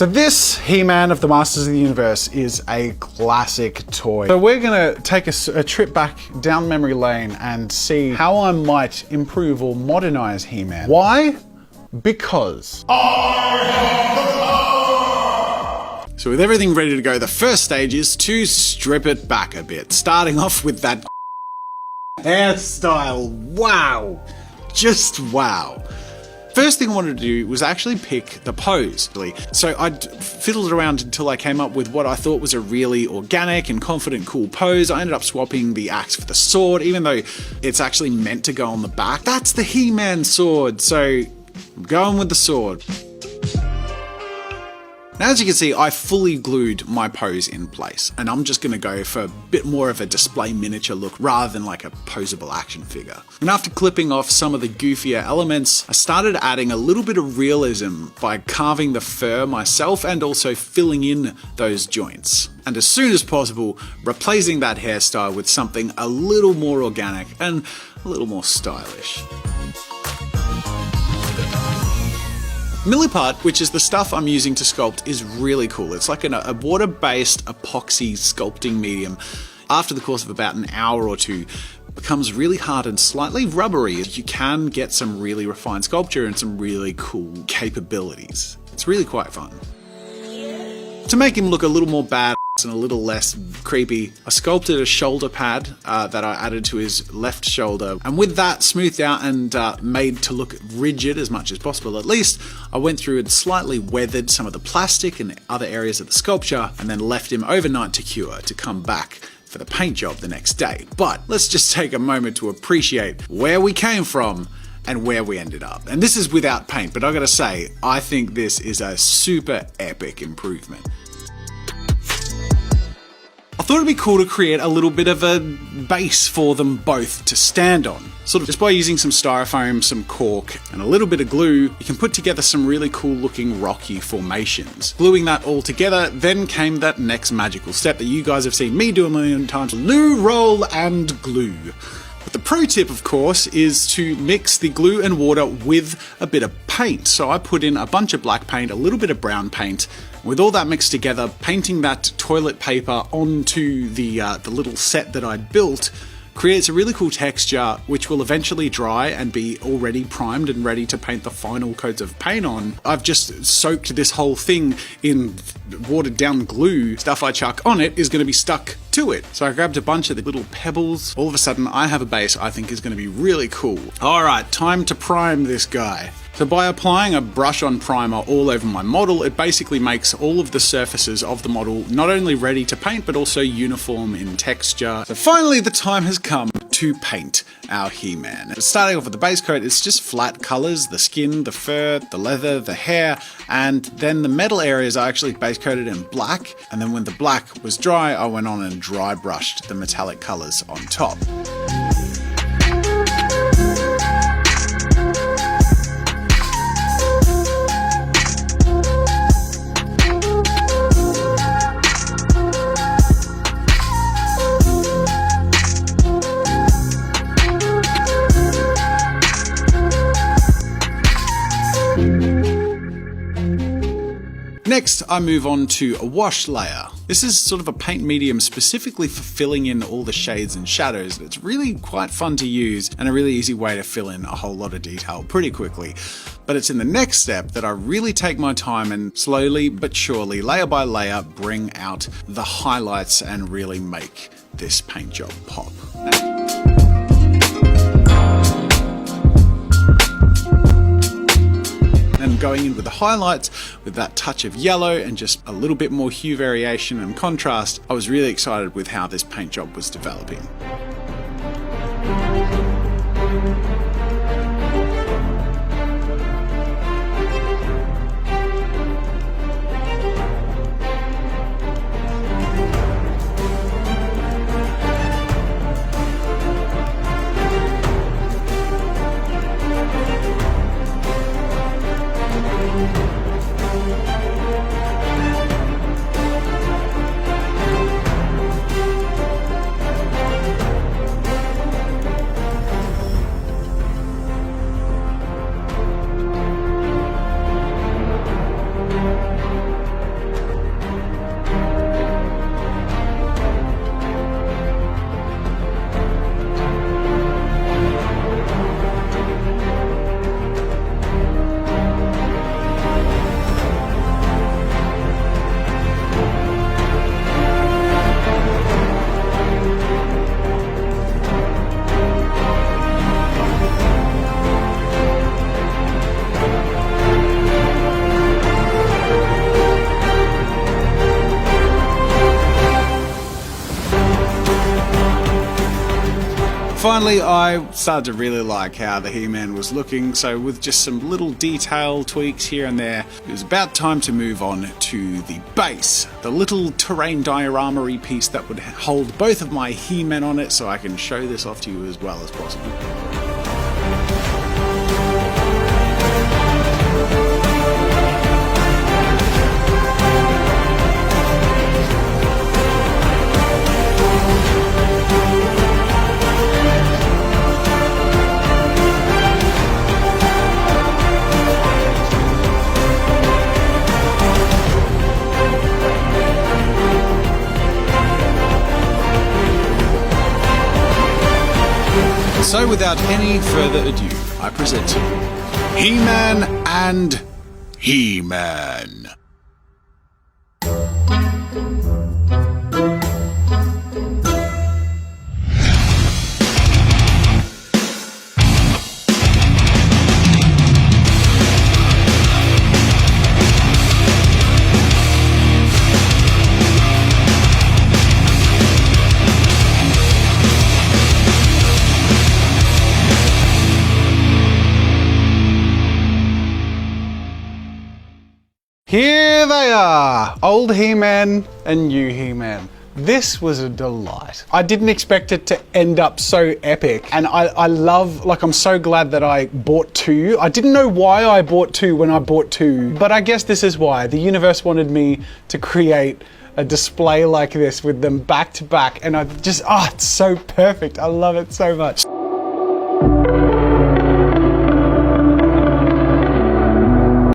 So this He-Man of the Masters of the Universe is a classic toy. So we're gonna take a trip back down memory lane and see how I might improve or modernize He-Man. Why? Because so with everything ready to go, the first stage is to strip it back a bit, starting off with that hairstyle. Wow. Just wow. First thing I wanted to do was actually pick the pose. So I fiddled around until I came up with what I thought was a really organic and confident, cool pose. I ended up swapping the axe for the sword, even though it's actually meant to go on the back. That's the He-Man sword, so I'm going with the sword. Now, as you can see, I fully glued my pose in place, and I'm just going to go for a bit more of a display miniature look rather than like a posable action figure. And after clipping off some of the goofier elements, I started adding a little bit of realism by carving the fur myself and also filling in those joints. And as soon as possible, replacing that hairstyle with something a little more organic and a little more stylish. Milliput, which is the stuff I'm using to sculpt, is really cool. It's like a water-based epoxy sculpting medium. After the course of about an hour or two, it becomes really hard and slightly rubbery. You can get some really refined sculpture and some really cool capabilities. It's really quite fun. To make him look a little more badass and a little less creepy, I sculpted a shoulder pad that I added to his left shoulder, and with that smoothed out and made to look rigid as much as possible at least, I went through and slightly weathered some of the plastic and other areas of the sculpture and then left him overnight to cure to come back for the paint job the next day. But let's just take a moment to appreciate where we came from and where we ended up. And this is without paint, but I gotta say, I think this is a super epic improvement. I thought it'd be cool to create a little bit of a base for them both to stand on. Sort of just by using some styrofoam, some cork, and a little bit of glue, you can put together some really cool looking rocky formations. Gluing that all together, then came that next magical step that you guys have seen me do a million times: glue, roll, and glue. But the pro tip, of course, is to mix the glue and water with a bit of paint. So I put in a bunch of black paint, a little bit of brown paint. With all that mixed together, painting that toilet paper onto the little set that I'd built creates a really cool texture, which will eventually dry and be already primed and ready to paint the final coats of paint on. I've just soaked this whole thing in watered down glue. Stuff I chuck on it is going to be stuck to it. So I grabbed a bunch of the little pebbles. All of a sudden, I have a base I think is going to be really cool. All right, time to prime this guy. So by applying a brush-on primer all over my model, it basically makes all of the surfaces of the model not only ready to paint, but also uniform in texture. So finally, the time has come to paint our He-Man. Starting off with the base coat, it's just flat colors: the skin, the fur, the leather, the hair, and then the metal areas I actually base coated in black. And then when the black was dry, I went on and dry brushed the metallic colors on top. Next, I move on to a wash layer. This is sort of a paint medium specifically for filling in all the shades and shadows. It's really quite fun to use and a really easy way to fill in a whole lot of detail pretty quickly. But it's in the next step that I really take my time and slowly but surely, layer by layer, bring out the highlights and really make this paint job pop. And going in with the highlights with that touch of yellow and just a little bit more hue variation and contrast, I was really excited with how this paint job was developing. finally, I started to really like how the He-Man was looking, so with just some little detail tweaks here and there, it was about time to move on to the base. The little terrain diorama-y piece that would hold both of my He-Men on it, so I can show this off to you as well as possible. So without any further ado, I present to you He-Man and He-Man. Here they are, old He-Man and new He-Man. This was a delight. I didn't expect it to end up so epic, and I love, like, I'm so glad that I bought two. I didn't know why I bought two when I bought two, but I guess this is why. The universe wanted me to create a display like this with them back to back, and I just, it's so perfect. I love it so much.